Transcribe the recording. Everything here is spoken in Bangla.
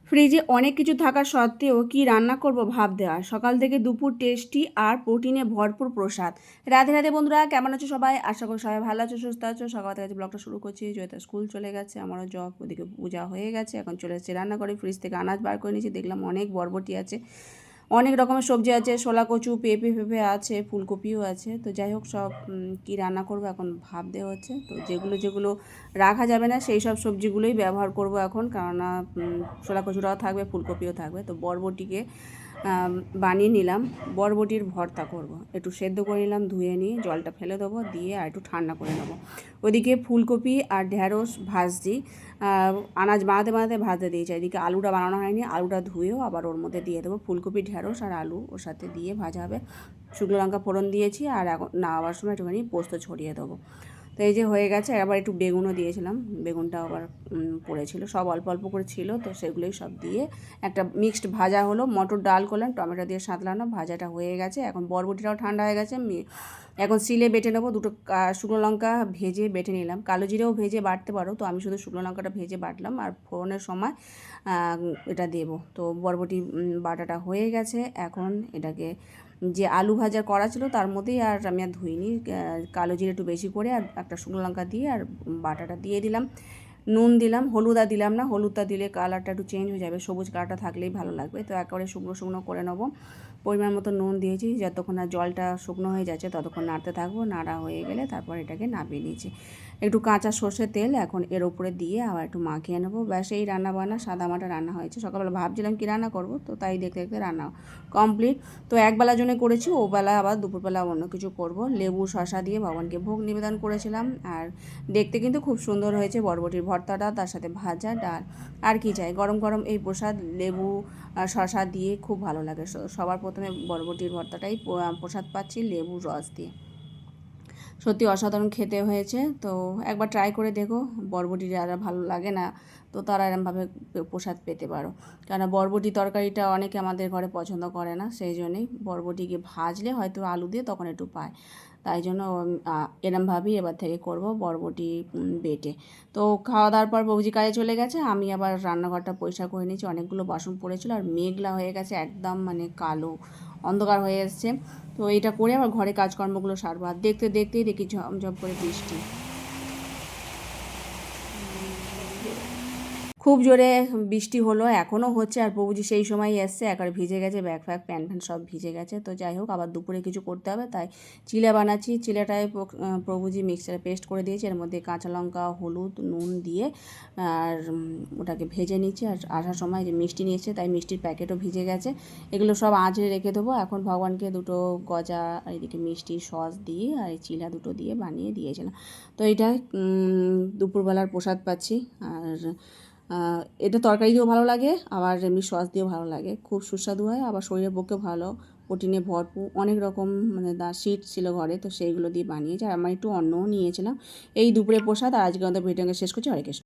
ফ্রিজে অনেক কিছু থাকা সত্ত্বেও কি রান্না করব ভাবতে হয়। সকাল থেকে দুপুর টেস্টি আর প্রোটিনে ভরপুর প্রসাদ। রাধে রাধে বন্ধুরা, কেমন আছো সবাই? আশা করি সবাই ভালো আছো, সুস্থ আছো। সকাল থেকে ব্লগটা শুরু করছি। জয়িতা স্কুল চলে গেছে, আমারও জব, ওদিকে পূজা হয়ে গেছে। এখন চলে এসেছি রান্না করে, ফ্রিজ থেকে আনাজ বার করে নিয়েছি। দেখলাম অনেক বরবটি আছে, অনেক রকমের সবজি আছে, শোলা কচু, পেঁপে ফেপে আছে, ফুলকপিও আছে। তো যাই হোক, সব কি রান্না করব এখন ভাবতে হচ্ছে। তো যেগুলো যেগুলো রাখা যাবে না সেই সব সবজিগুলোই ব্যবহার করব এখন, কেননা শোলা কচুটাও থাকবে, ফুলকপিও থাকবে। তো বরবটিকে বানিয়ে নিলাম, বরবটির ভর্তা করব। একটু সেদ্ধ করে নিলাম, ধুয়ে নিয়ে জলটা ফেলে দেবো, দিয়ে আর একটু ঠান্ডা করে নেবো। ওইদিকে ফুলকপি আর ঢ্যাঁড়স ভাজছি, আনাজ বানাতে বানাতে ভাজতে দিয়েছি। এদিকে আলুটা বানানো হয়নি, আলুটা ধুয়েও আবার ওর মধ্যে দিয়ে দেবো। ফুলকপি, ঢ্যাঁড়স আর আলু ওর সাথে দিয়ে ভাজা হবে। শুকনো লঙ্কা ফোড়ন দিয়েছি, আর এখন নামাবার সময় একটুখানি পোস্ত ছড়িয়ে দেবো। তো এই যে হয়ে গেছে। আবার একটু বেগুনও দিয়েছিলাম, বেগুনটা আবার পড়েছিল, সব অল্প অল্প করে ছিল, তো সেগুলোই সব দিয়ে একটা মিক্সড ভাজা হলো। মটর ডাল করলাম, টমেটো দিয়ে সাঁতলানো, ভাজাটা হয়ে গেছে। এখন বরবটিটাও ঠান্ডা হয়ে গেছে, এখন সিলে বেটে নেবো। দুটো শুকনো লঙ্কা ভেজে বেটে নিলাম, কালো জিরেও ভেজে বাটতে পারো, তো আমি শুধু শুকনো লঙ্কাটা ভেজে বাটলাম, আর ফোড়নের সময় এটা দেবো। তো বরবটি বাটাটা হয়ে গেছে। এখন এটাকে যে আলু ভাজা করা ছিল তার মধ্যেই, আর আমি আর ধুইনি, কালো জিরে একটু বেশি করে আর একটা শুকনো লঙ্কা দিয়ে আর বাটাটা দিয়ে দিলাম। নুন দিলাম, হলুদ আর দিলাম না, হলুদটা দিলে কালারটা একটু চেঞ্জ হয়ে যাবে, সবুজ কালারটা থাকলেই ভালো লাগবে। তো একেবারে শুকনো শুকনো করে নেবো। পরিমাণ মতো নুন দিয়েছি, যতক্ষণ না জলটা শুকনো হয়ে যাচ্ছে ততক্ষণ নাড়তে থাকবো। নাড়া হয়ে গেলে তারপর এটাকে নামিয়ে নিয়েছি। একটু কাঁচা সর্ষের তেল এখন এর উপরে দিয়ে আবার একটু মাখিয়ে নেবো। ব্যাস, এই রান্না বান্না সাদামাটা রান্না হয়েছে। সকালবেলা ভাবছিলাম কী রান্না করব, তো তাই দেখতে দেখতে রান্না কমপ্লিট। তো একবেলার জন্য করেছি, ওবেলা আবার দুপুরবেলা অন্য কিছু করব। লেবু শশা দিয়ে ভগবানকে ভোগ নিবেদন করেছিলাম, আর দেখতে কিন্তু খুব সুন্দর হয়েছে বরবটির ভর্তাটা, তার সাথে ভাজা ডাল। আর কি চাই, গরম গরম এই প্রসাদ লেবু শশা দিয়ে খুব ভালো লাগে। সবার প্রথমে বরবটির ভর্তাটাই প্রসাদ পাচ্ছি লেবু রস দিয়ে। সত্যি অসাধারণ খেতে হয়েছে। তো একবার ট্রাই করে দেখো, বরবটি যারা ভালো লাগে না তো তারা এরমভাবে প্রসাদ পেতে পারো। কেননা বরবটি তরকারিটা অনেকে আমাদের ঘরে পছন্দ করে না, সেই জন্যই বরবটিকে ভাজলে হয়তো আলু দিয়ে তখন একটু পায়, তাই জন্য এরমভাবেই এবার থেকে করব বরবটি বেটে। তো খাওয়া দাওয়ার পর বৌজি কাজে চলে গেছে, আমি আবার রান্নাঘরটা পরিষ্কার করে নিয়েছি। অনেকগুলো বাসন পড়েছিল, আর মেঘলা হয়ে গেছে একদম, মানে কালো অন্ধকার হয়ে এসছে। তো এটা করে আবার ঘরে কাজকর্মগুলো সারবো, আর দেখতে দেখতেই দেখি ঝমঝম করে বৃষ্টি, খুব জোরে বৃষ্টি হলো, এখনও হচ্ছে। আর প্রভুজি সেই সময় এসছে, একবার ভিজে গেছে, ব্যাগ ফ্যাগ প্যান্ট ফ্যান্ট সব ভিজে গেছে। তো যাই হোক, আবার দুপুরে কিছু করতে হবে, তাই চিলা বানাচ্ছি। চিলাটায় প্রভুজি মিক্সচারে পেস্ট করে দিয়েছে, এর মধ্যে কাঁচা লঙ্কা, হলুদ, নুন দিয়ে আর ওটাকে ভেজে নিচ্ছি। আর আসার সময় যে মিষ্টি নিয়েছে, তাই মিষ্টির প্যাকেটও ভিজে গেছে। এগুলো সব আঁচড়ে রেখে দেবো। এখন ভগবানকে দুটো গজা আর এদিকে মিষ্টি সস দিয়ে আর এই চিলা দুটো দিয়ে বানিয়ে দিয়েছিলাম। তো এটা দুপুরবেলার প্রসাদ পাচ্ছি। আর এটা তরকারি দিয়েও ভালো লাগে, আবার এমনি সস দিয়েও ভালো লাগে, খুব সুস্বাদু হয়, আবার শরীরের পক্ষে ভালো, প্রোটিনে ভরপুর। অনেক রকম মানে সিট ছিল ঘরে, তো সেইগুলো দিয়ে বানিয়েছি। আর আমার একটু অন্নও নিয়েছিলাম। এই দুপুরে প্রসাদ। আর আজকে আমাদের ভিডিওকে শেষ করছি। হরে কৃষ্ণ।